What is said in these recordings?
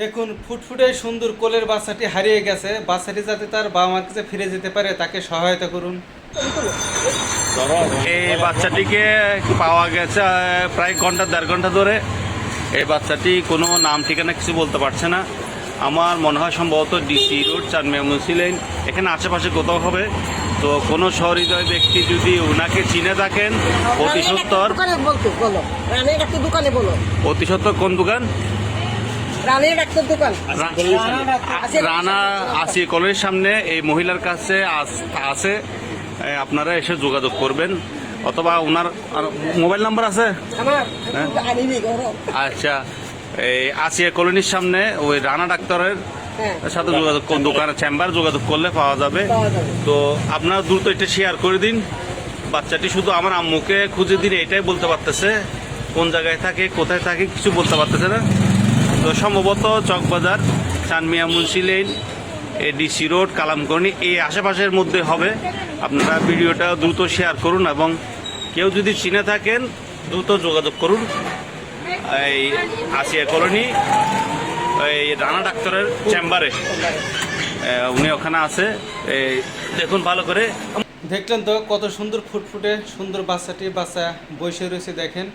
দেখুন ফুটফুটে সুন্দর কোলের বাচ্চাটি হারিয়ে গেছে। বাচ্চাটি যাতে তার বাবা মার কাছে ফিরে যেতে পারে তাকে সহায়তা করুন। এই বাচ্চাটিকে পাওয়া গেছে প্রায় ঘন্টা দেড় ঘন্টা ধরে। এই বাচ্চাটি কোনো নাম ঠিকানা কিছু বলতে পারছে না। আমার মনে হয় সম্ভবত ডিসি রোড চানমিয়া মুন্সিলাইন এখানে আশেপাশে কোথাও হবে। তো কোনো সহৃদয় ব্যক্তি যদি ওনাকে চিনে থাকেন অতি সত্তর কোন দোকান? রানা আসি কলেজের সামনে এই মহিলার কাছে আছে। আপনারা এসে যোগাযোগ করবেন, অথবা ওনার মোবাইল নাম্বার আছে। আচ্ছা, এই আসিয়া কলোনির সামনে ওই রানা ডাক্তারের সাথে যোগাযোগ, দোকানের চেম্বার যোগাযোগ করলে পাওয়া যাবে। তো আপনারা দ্রুত এটা শেয়ার করে দিন। বাচ্চাটি শুধু আমার আম্মুকে খুঁজে দিন এটাই বলতে পারতেছে, কোন জায়গায় থাকে কোথায় থাকে কিছু বলতে পারতেছে না। তো সম্ভবত চকবাজার, চানমিয়া মুন্সিলাইন, ডিসি রোড, কালামকর্ণী এই আশেপাশের মধ্যে হবে। আপনারা ভিডিওটা দ্রুত শেয়ার করুন এবং কেউ যদি চিনে থাকেন দ্রুত যোগাযোগ করুন। এই আসিয়া কলোনি এই রানা ডাক্তারের চেম্বারে উনি ওখানে আছে। এই দেখুন ভালো করে। দেখলেন তো কত সুন্দর ফুটফুটে সুন্দর বাচ্চা বসে রয়েছে। দেখেন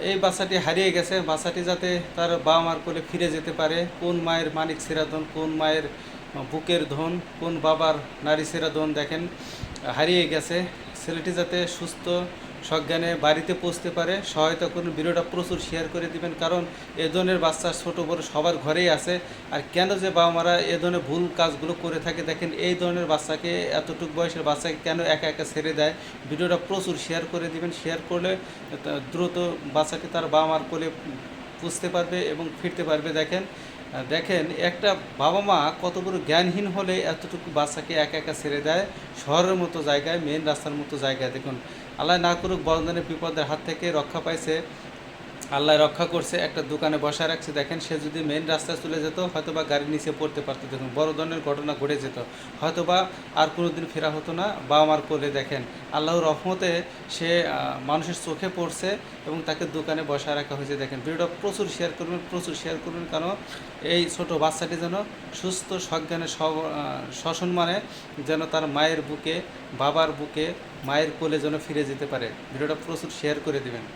এই বাচ্চাটি হারিয়ে গেছে। বাচ্চাটি যাতে তার বাবা মার কোলে ফিরে যেতে পারে, কোন মায়ের মানিক সেরা ধন, কোন মায়ের বুকের ধন, কোন বাবার নারী সেরা ধন দেখেন হারিয়ে গেছে। ছেলেটি যাতে সুস্থ সজ্ঞানে বাড়িতে পৌঁছতে পারে সহায়তা করুন। ভিডিওটা প্রচুর শেয়ার করে দিবেন, কারণ এ ধরনের বাচ্চা ছোটো বড় সবার ঘরেই আছে। আর কেন যে বাবা মারা এ ধরনের ভুল কাজগুলো করে থাকে, দেখেন এই ধরনের বাচ্চাকে, এতটুকু বয়সের বাচ্চাকে কেন একা একা ছেড়ে দেয়। ভিডিওটা প্রচুর শেয়ার করে দিবেন। শেয়ার করলে দ্রুত বাচ্চাটি তার বাবা মার কোলে বুঝতে পারবে এবং ফিরতে পারবে। দেখেন একটা বাবা মা কত বড় জ্ঞানহীন হলে এতটুকু বাচ্চাকে একা একা ছেড়ে দেয় শহরের মতো জায়গায়, মেন রাস্তার মতো জায়গায়। দেখুন আল্লাহ না করুক বড় ধরনের বিপদের হাত থেকে রক্ষা পাইছে, আল্লাহ রক্ষা করছে, একটা দোকানে বসা রাখছে। দেখেন সে যদি মেন রাস্তায় চলে যেত হয়তোবা গাড়ির নিচে পড়তে পারতো। দেখুন বড় ধরনের ঘটনা ঘটে যেত, হয়তোবা আর কোনো দিন ফেরা হতো না বাবা মার কোলে। দেখেন আল্লাহর রহমতে সে মানুষের চোখে পড়ছে এবং তাকে দোকানে বসা রাখা হয়েছে। দেখেন ভিডিওটা প্রচুর শেয়ার করবেন, কারণ এই ছোট বাচ্চাটি যেন সুস্থ সজ্ঞানে সসম্মানে যেন তার মায়ের বুকে, বাবার বুকে, মায়ের কোলে যেন ফিরে যেতে পারে। ভিডিওটা প্রচুর শেয়ার করে দেবেন।